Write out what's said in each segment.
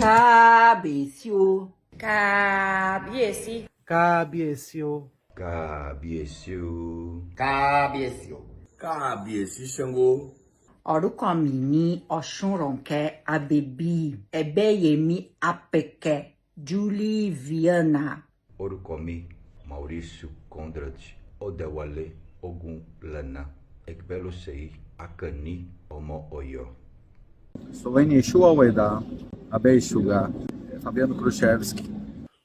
Cabecio. Cabieci. Cabieciô. Cabieciu. Cabieciu. Kábíyèsí Ṣàngó. Orúkọ mi ní Ọ̀ṣunrọ̀nkẹ́ Abẹ́bí Ẹ̀bẹ́yẹmí Apẹ̀kẹ́ Julie Viana. Orúkọ mi, Maurício Condrad Odewale Ogunlana. Ekbelosei Akani Ọmọ Ọ̀yọ́. Solene Shuaweda, Abeixuga, Fabiano Khrushchevsky.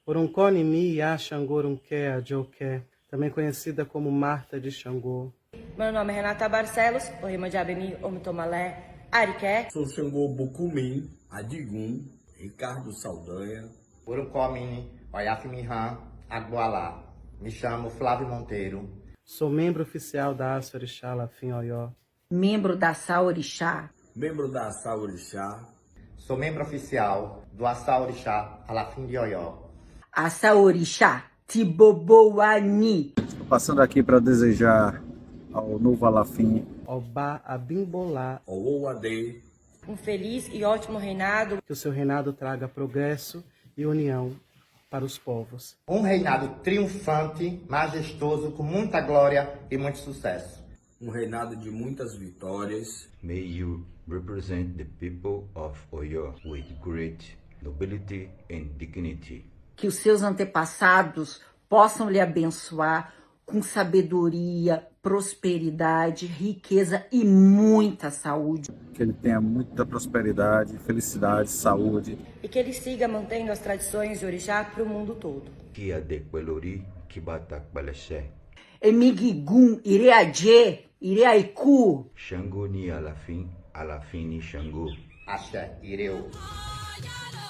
Oruncone Mi Ya Xangô Orunqué Adjouqué, também conhecida como Marta de Xangô. Meu nome é Renata Barcelos, Orima de Abeni, Omitomalé, Ariqué. Sou Ṣàngó Bucumim, Adigum, Ricardo Saldanha. Urucomini, Oyafimihan, Agboalá. Me chamo Flávio Monteiro. Sou membro oficial da Aço Orixá Lafim Oyó. Membro da Saorixá. Membro da Assá Orixá. Sou membro oficial do Assá Orixá Alafim de Oyó. A Saorixá Tiboboani. Estou passando aqui para desejar ao novo Alafim Obá Abimbolá, Owowade. Um feliz e ótimo reinado. que o seu reinado traga progresso e união para os povos. Um reinado triunfante, majestoso, com muita glória e muito sucesso. Reinado de muitas vitórias. May you represent the people of Oyo with great nobility and dignity. Que os seus antepassados possam lhe abençoar com sabedoria, prosperidade, riqueza e muita saúde. que ele tenha muita prosperidade, felicidade, saúde. E que ele siga mantendo as tradições de Orixá para o mundo todo. Kia de Quelori, Kibatak Balexé. Emigigum, Ireadje, Ireaiku. Xangô ni Alafim, Alafim ni Xangô. Axé, Ireu. Oh, yeah,